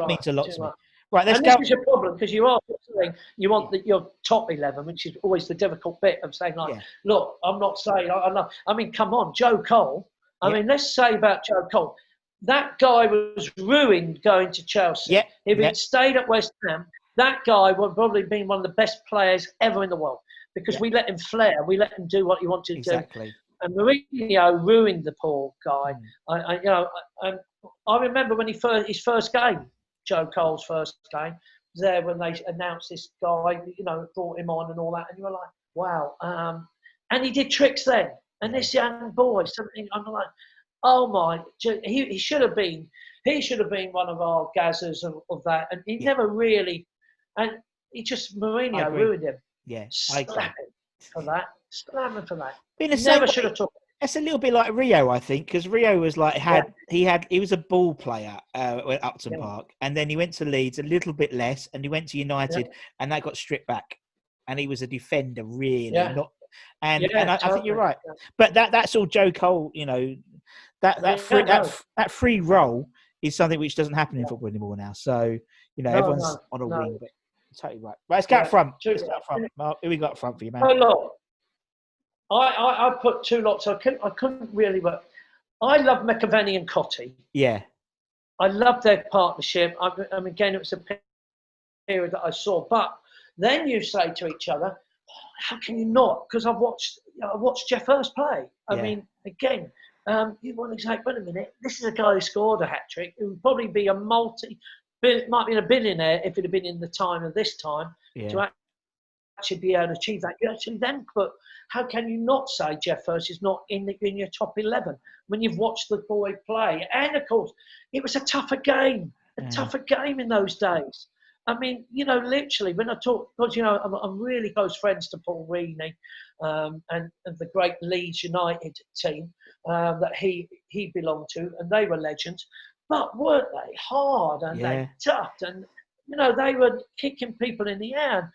means a lot to me. Right. Right, let's and go. This is your problem because you are saying you want your top 11, which is always the difficult bit of saying look, I'm not saying I mean, come on, Joe Cole. I mean, let's say about Joe Cole. That guy was ruined going to Chelsea. Yeah. If he'd stayed at West Ham, that guy would probably been one of the best players ever in the world because we let him flare, we let him do what he wanted to do. And Mourinho ruined the poor guy. I remember when his first game, Joe Cole's first game, there when they announced this guy, brought him on and all that, and you were like, wow. And he did tricks then. And this young boy, I'm like, oh my! He should have been one of our gazzers of that, and he never really. And he just Mourinho ruined him. Yeah, slam him for that. Slam him for that. Never should have took. It's a little bit like Rio, I think, because Rio was like he was a ball player at Upton Park, and then he went to Leeds a little bit less, and he went to United, and that got stripped back, and he was a defender really, not. And I think you're right, but that's all Joe Cole. That free role is something which doesn't happen in football anymore now. So everyone's on a wing, but totally right. Right, let's go up front. Mark, who we got up front for you, man? Oh, look. I put two lots. I couldn't really work. I love McAvenny and Cotty. Yeah. I love their partnership. Again, it was a period that I saw. But then you say to each other, how can you not? Because I've watched Jeff Hurst play. I mean, again, you want to say, wait a minute, this is a guy who scored a hat-trick, who would probably be might be a billionaire if it had been in the time of this time to actually be able to achieve that. You actually then put, how can you not say Jeff Hurst is not in your top 11 when you've watched the boy play? And of course, it was a tougher game in those days. I mean, literally when I talk, because I'm really close friends to Paul Reaney and the great Leeds United team that he belonged to, and they were legends. But weren't they hard and they tough, and they were kicking people in the air.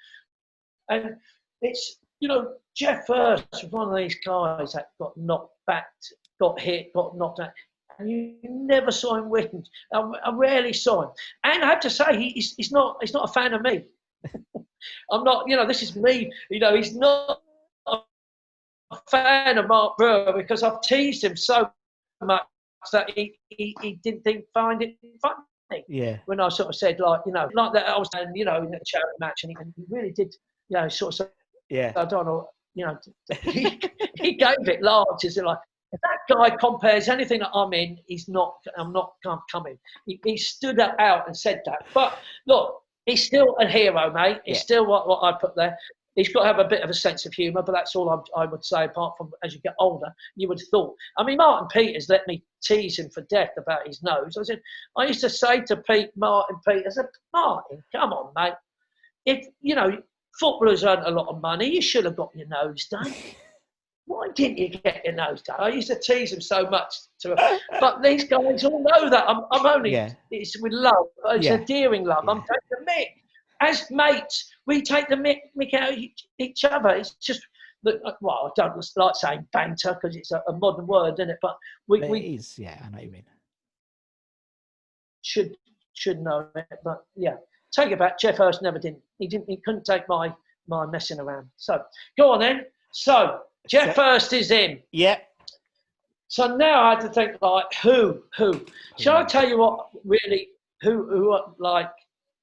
And it's, Jeff Hurst was one of these guys that got knocked back, got hit, got knocked out. And you never saw him win. I rarely saw him. And I have to say, he's not a fan of me. I'm not, this is me. He's not a fan of Mark Brewer because I've teased him so much that he didn't find it funny. Yeah. When I sort of said, like, like that, I was saying, in the charity match, and he really did, sort of. Yeah. I don't know, he gave it large. Is like, if that guy compares anything that I'm in, I'm not coming. He stood out and said that. But look, he's still a hero, mate. He's still what I put there. He's got to have a bit of a sense of humour, but that's all I would say, apart from as you get older, you would have thought. I mean, Martin Peters let me tease him for death about his nose. I used to say to Martin Peters, I said, Martin, come on, mate. If, footballers earn a lot of money, you should have got your nose done. Why didn't you get your nose done? I used to tease him so much. But these guys all know that. I'm only, it's with love. It's endearing love. I'm taking the mick. As mates, we take the mick out of each other. It's just, well, I don't like saying banter because it's a modern word, isn't it? But we it is, I know what you mean. Should know it, but take it back. Jeff Hurst never did. He couldn't take my messing around. So go on then. So Jeff Hurst is in. Yeah. So now I had to think, like, who? Shall I tell you what? Really, who like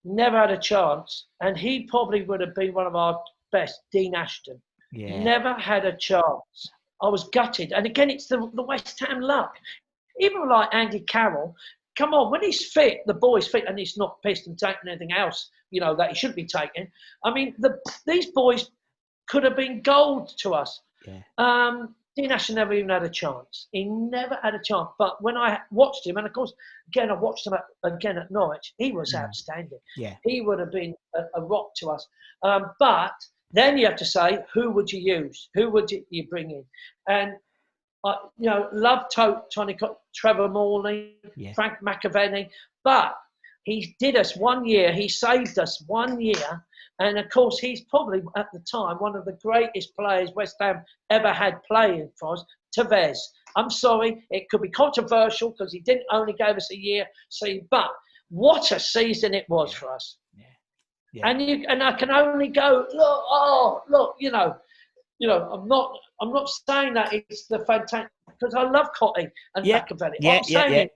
never had a chance, and he probably would have been one of our best. Dean Ashton. Yeah. Never had a chance. I was gutted, and again, it's the West Ham luck. Even like Andy Carroll. Come on, when he's fit, the boy's fit, and he's not pissed and taking anything else, that he shouldn't be taking. I mean, these boys could have been gold to us. Yeah. Dean Ashton never even had a chance. He never had a chance. But when I watched him, and of course, again, I watched him again at Norwich, he was outstanding. Yeah. He would have been a rock to us. But then you have to say, who would you use? Who would you bring in? And love Tony Trevor Morley, Frank McAvenny, but he did us 1 year. He saved us 1 year, and of course he's probably at the time one of the greatest players West Ham ever had playing for us. Tevez. I'm sorry, it could be controversial because he didn't only give us a year. But what a season it was for us. Yeah. Yeah. And I can only go look. I'm not saying that it's the fantastic, because I love Cotty and McAvenny. What I'm saying is,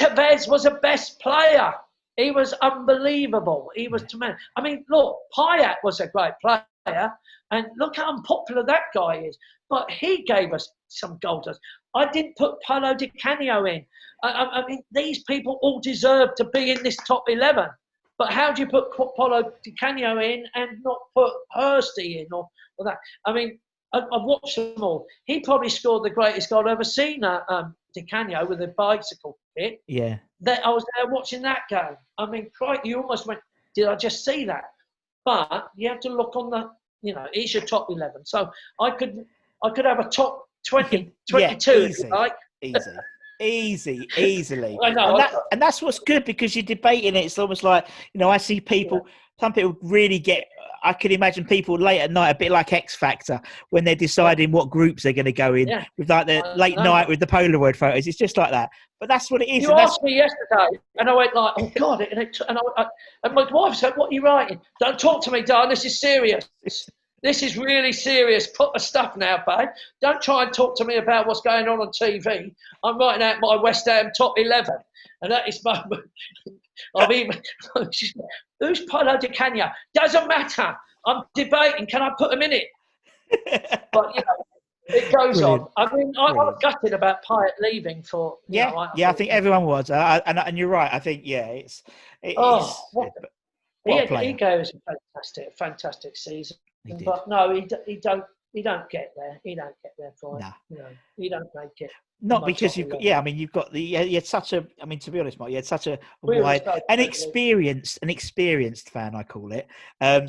Tevez was the best player. He was unbelievable. He was tremendous. I mean, look, Payet was a great player, and look how unpopular that guy is. But he gave us some goals. I didn't put Paulo Di Canio in. I mean, these people all deserve to be in this top 11. But how do you put Paulo Di Canio in and not put Hursty in or that? I mean, I've watched them all. He probably scored the greatest goal I've ever seen, Di Canio, with a bicycle kit. Yeah. I was there watching that game. I mean, you almost went, did I just see that? But you have to look on the, it's your top 11. So I could have a top 20, 22, if you like. Easily. I know. And that's what's good, because you're debating it. It's almost like, I see people, some people really get, I can imagine people late at night, a bit like X Factor, when they're deciding what groups they're going to go in, with like the late night with the Polaroid photos. It's just like that. But that's what it is. You asked me yesterday, and I went like, oh God, and my wife said, what are you writing? Don't talk to me, darling, this is serious. This is really serious. Put the stuff now, babe. Don't try and talk to me about what's going on TV. I'm writing out my West Ham top 11. And that is my... I mean, who's Paulo Di Canio? Doesn't matter. I'm debating. Can I put him in it? But, it goes on. I mean, I was gutted about Payet leaving for... I think everyone was. And you're right. I think, he gave us a fantastic season. But no, he don't get there. He don't get there for it. He don't make it. Not because you've got you had such a, to be honest, Mark, you had such a wide, an experienced fan, I call it.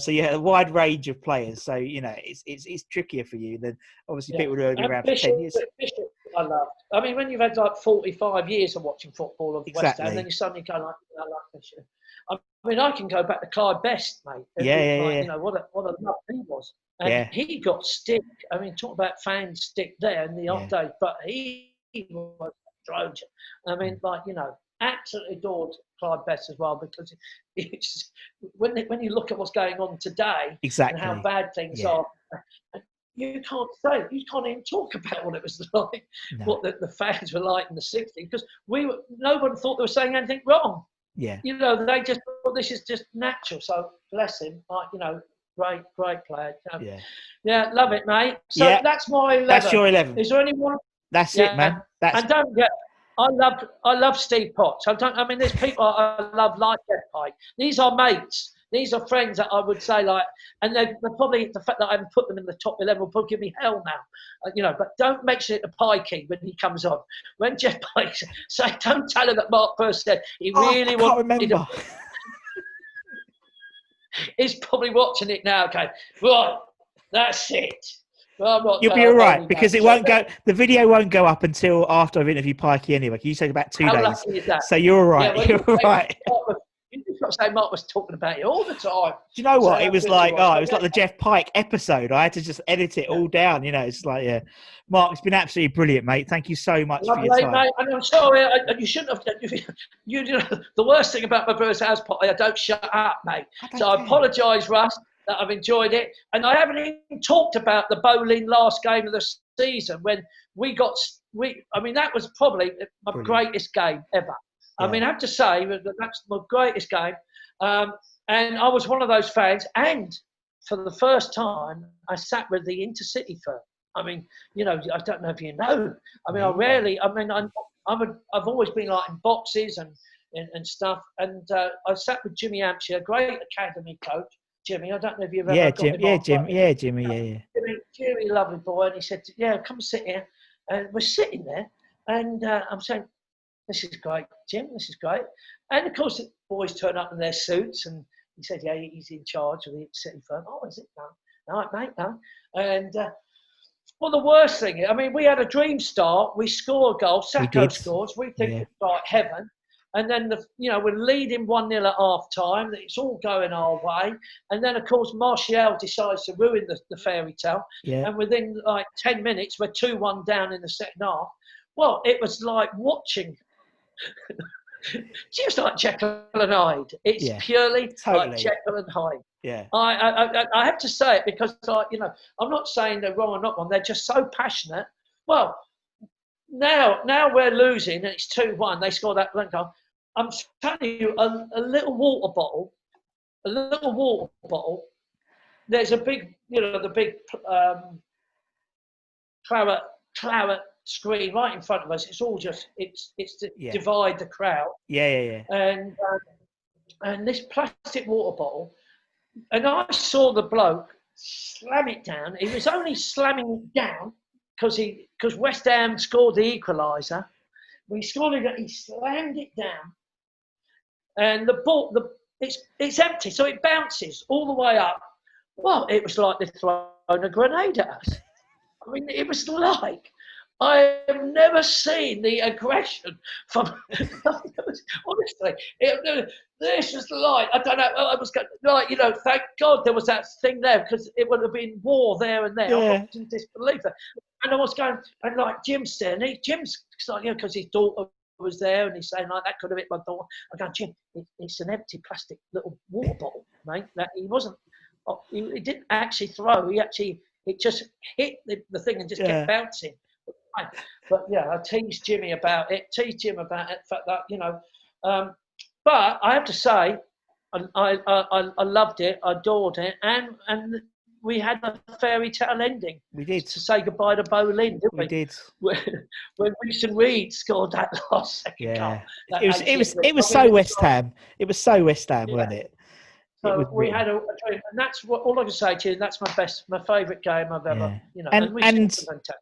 So you had a wide range of players. So, it's trickier for you than obviously people who have been around for 10 years. Bishop, I loved. I mean, when you've had like 45 years of watching football of West Ham, then you suddenly go like, I like Bishop. I mean, I can go back to Clyde Best, mate. What a love he was. And he got stick. I mean, talk about fan stick there in the off days, but he was a Trojan. I mean, absolutely adored Clyde Best as well, because it's when you look at what's going on today, and how bad things are. you can't even talk about what it was like, No. what the fans were like in the '60s, because no one thought they were saying anything wrong. Yeah. You know, they just thought this is just natural. So bless him, like, you know, great player. Yeah, love it, mate. So that's my 11. That's your 11. Is there anyone? That's it, man. And don't forget, I love Steve Potts. I mean, there's people I love like Jeff Pike. These are mates. These are friends that I would say, like, and they're probably, the fact that I haven't put them in the top 11 will probably give me hell now. You know, but don't mention it to Pikey when he comes on. When Jeff Pike say, don't tell him that Mark first said he really I can't remember. He's probably watching it now, okay. Right, that's it. Well, you'll be all right, because it won't go. The video won't go up until after I've interviewed Pikey anyway. You said about 2 days. How lucky is that? So you're all right. Yeah, you're all right. You just got to say Mark was talking about it all the time. Do you know what? So it was like, it was like the Jeff Pike episode. I had to just edit it all down. You know, it's like, Mark, it's been absolutely brilliant, mate. Thank you so much for your time. Mate, and I'm sorry, you shouldn't have. You know, the worst thing about my Brewers House Party, I don't shut up, mate. I apologise, Russ, that I've enjoyed it, and I haven't even talked about the bowling last game of the season when we got. I mean, that was probably my greatest game ever. I mean, I have to say that's my greatest game. And I was one of those fans. And for the first time, I sat with the Intercity firm. I mean, you know, I don't know if you know. I mean, I've always been like in boxes and stuff. And I sat with Jimmy Hampshire, great academy coach. Jimmy, I don't know if you've ever got him. Jimmy. Jimmy, lovely boy. And he said, come sit here. And we're sitting there. And I'm saying, this is great, Jim, this is great. And of course, the boys turn up in their suits, and he said, he's in charge of the city firm. Oh, is it? No, right, mate, no. And, well, the worst thing, I mean, we had a dream start. We score a goal, Sacco scores. We think it's like heaven. And then, we're leading 1-0 at half time. It's all going our way. And then, of course, Martial decides to ruin the fairy tale. Yeah. And within, 10 minutes, we're 2-1 down in the second half. Well, it was like watching... just like Jekyll and Hyde. It's purely like Jekyll and Hyde. Yeah. I have to say it because, I'm not saying they're wrong or not wrong. They're just so passionate. Well, now we're losing and it's 2-1. They score that blank goal. I'm telling you, a little water bottle. There's a big, the big claret screen right in front of us. It's all just it's to divide the crowd. Yeah. And this plastic water bottle, and I saw the bloke slam it down. He was only slamming it down because West Ham scored the equaliser. When he scored it, he slammed it down, and the ball it's empty, so it bounces all the way up. Well, it was like they'd thrown a grenade at us. I mean, it was like. I have never seen the aggression from. Honestly, this was like, I don't know. I was like, thank God there was that thing there because it would have been war there and there. I couldn't disbelieve that. And I was going, and like Jim's saying, Jim's like, because his daughter was there and he's saying like that could have hit my daughter. I'm going, Jim, it's an empty plastic little water bottle, mate. That he wasn't. He didn't actually throw. It just hit the thing and just kept bouncing. But I teased Jimmy about it. The fact that but I have to say, I loved it. I adored it, and we had a fairy tale ending. We did to say goodbye to Boleyn, didn't we? We did. When Winston Reid scored that last second goal. It was so West Ham. It was so West Ham, wasn't it? So we had a dream, and that's what all I can say to you. That's my favourite game I've ever, And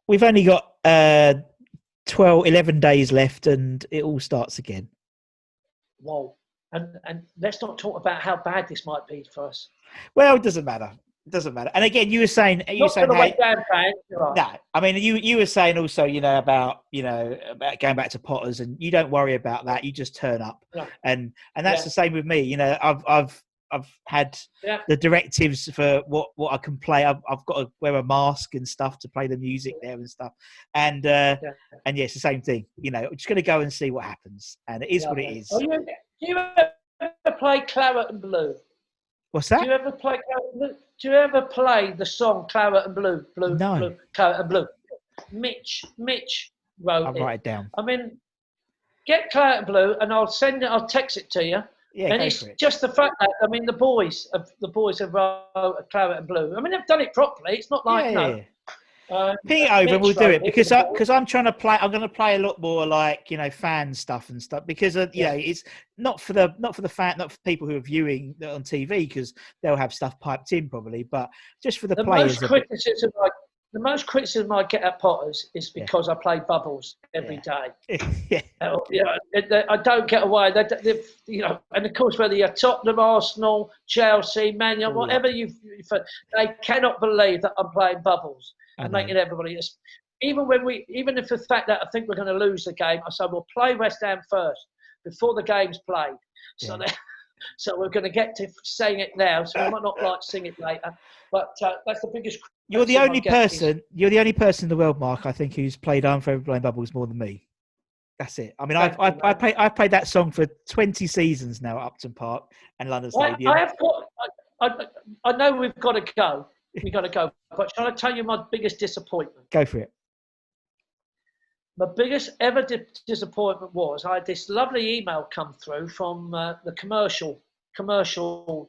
we've only got 11 days left, and it all starts again. Whoa! And let's not talk about how bad this might be for us. Well, it doesn't matter. And again, you were saying, hey, no, I mean, you were saying also, about going back to Potters, and you don't worry about that. You just turn up, and that's the same with me. I've had the directives for what I can play. I've got to wear a mask and stuff to play the music there and stuff. And it's the same thing. I'm just going to go and see what happens, and it is what it is. Do you ever play claret and blue? What's that? Do you ever play claret and blue? you ever play the song Claret and Blue? No. Blue, Claret and Blue. Mitch wrote I'll it. write it down. I mean, get Claret and Blue, and I'll text it to you. Yeah, and go it's for it. just the fact that the boys have wrote a Claret and Blue. I mean, they've done it properly. It's not like Yeah. Ping it Mitch over and we'll do wrote it because with the boys. I'm trying to play. I'm going to play a lot more like fan stuff and stuff because it's not for the people who are viewing on TV because they'll have stuff piped in probably, but just for the players. The most criticism I get at Potters is because I play bubbles every day. Yeah. I don't get away. And of course, whether you're Tottenham, Arsenal, Chelsea, Man United, whatever they cannot believe that I'm playing bubbles and making everybody. Even if the fact that I think we're going to lose the game, I say we'll play West Ham first before the game's played. So so we're going to get to saying it now. So we might not like sing it later, but that's the biggest. You're the only person in the world, Mark, I think, who's played "I'm Forever Blowing Bubbles" more than me. That's it. I mean, I played that song for 20 seasons now at Upton Park and London Stadium. I know we've got to go. We've got to go. But shall I tell you my biggest disappointment? Go for it. My biggest ever disappointment was I had this lovely email come through from the commercial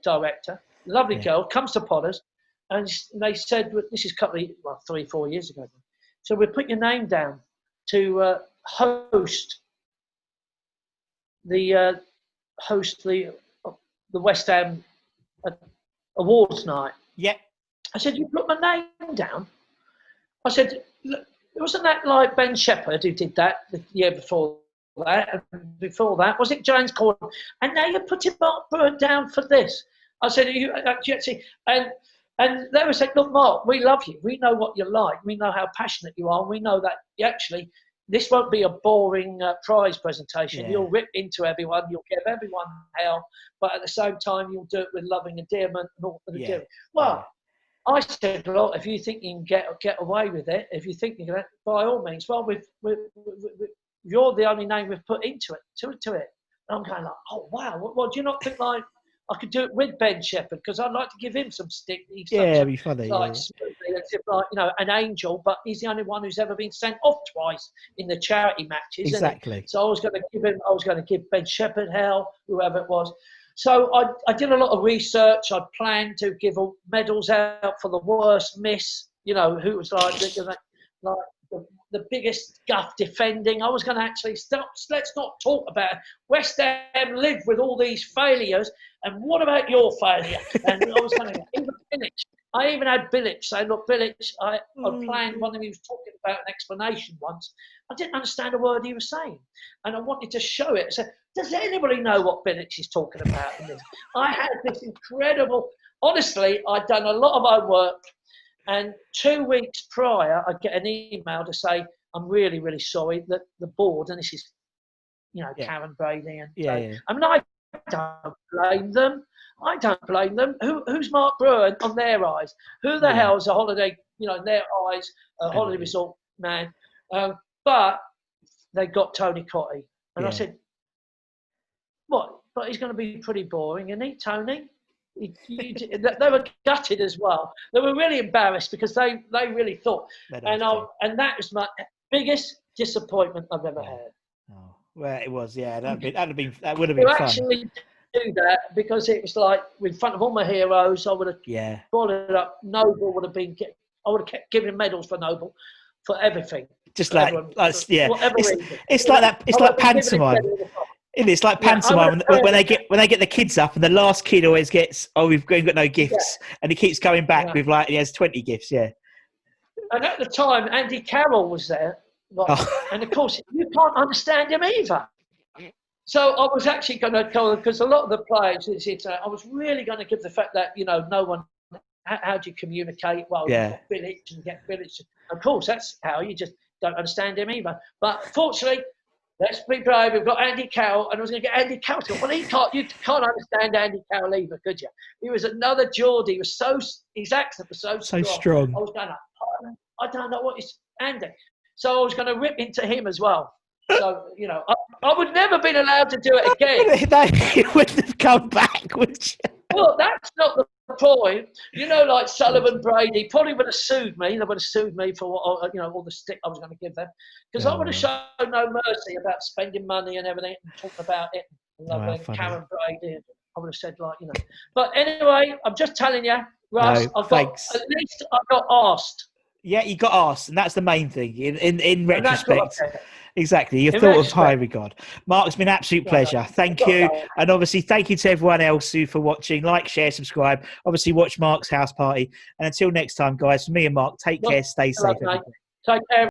director, lovely girl, comes to Potters, and they said, this is 3-4 years ago. So we put your name down to host the West Ham awards night. Yeah. I said, you put my name down? I said, look, wasn't that like Ben Shepherd who did that the year before that? And before that, was it James Corden? And now you're putting Mark Brewer down for this. I said, and they were saying, look, Mark, we love you. We know what you're like. We know how passionate you are. We know that this won't be a boring prize presentation. Yeah. You'll rip into everyone. You'll give everyone hell. But at the same time, you'll do it with loving endearment and all the endearment. Well, I said, look, if you think you can get away with it, if you think you can, by all means, well, you're the only name we've put into it, to it. And I'm going like, oh, wow. Well, do you not think like I could do it with Ben Shepherd? Because I'd like to give him some stick. It'd be funny. Like, an angel, but he's the only one who's ever been sent off twice in the charity matches. Exactly. So I was going to give Ben Shepherd hell, whoever it was. So I did a lot of research. I planned to give medals out for the worst miss, who was like the biggest guff defending. I was going to actually let's not talk about it. West Ham lived with all these failures, and what about your failure? And I was going to even Bilic. I even had Bilic say, look, Bilic, I planned one of he was talking about an explanation once. I didn't understand a word he was saying. And I wanted to show it. I said, does anybody know what Bilic is talking about in this? I had this incredible, honestly, I'd done a lot of my work. And 2 weeks prior, I'd get an email to say, I'm really, really sorry that the board, and this is, Karen Brady. I mean, I don't blame them. Who's Mark Brewer on their eyes? Who the hell is a holiday, in their eyes, a holiday resort man? But they got Tony Cottee. And I said, what? But he's going to be pretty boring, isn't he, Tony? They were gutted as well. They were really embarrassed because they really thought. And that was my biggest disappointment I've ever had. Oh, well, it was, that would have been fun. Actually do that because it was like in front of all my heroes. I would have brought it up. Noble would have been. I would have kept giving medals for Noble for everything. Just like it's like that. It's like pantomime. It's like pantomime when they get the kids up, and the last kid always gets, we've got no gifts, and he keeps going back with he has 20 gifts. Yeah. And at the time, Andy Carroll was there, and of course you can't understand him either. So I was actually going to go because a lot of the players, I was really going to give the fact that no one. How do you communicate? Well, Bilic and get Bilic. Of course, that's how you just don't understand him either. But fortunately, let's be brave. We've got Andy Carroll, and I was going to get Andy Carroll. Well, you can't understand Andy Carroll either, could you? He was another Geordie. His accent was so strong. I was going, I don't know what is Andy. So I was going to rip into him as well. So, I would never have been allowed to do it again. You wouldn't have come back, would you? Well, that's not the point, like Sullivan Brady probably would have sued me. They would have sued me for all the stick I was going to give them, because I would have shown no mercy about spending money and everything and talking about it. And Karen Brady, I would have said But anyway, I'm just telling you, Russ. At least I got asked. Yeah, you got asked, and that's the main thing. In retrospect, exactly. You're thought of high regard. Mark, it's been an absolute pleasure. Thank you, and obviously thank you to everyone else for watching. Like, share, subscribe. Obviously, watch Mark's house party. And until next time, guys, from me and Mark, take care, stay safe. Take care.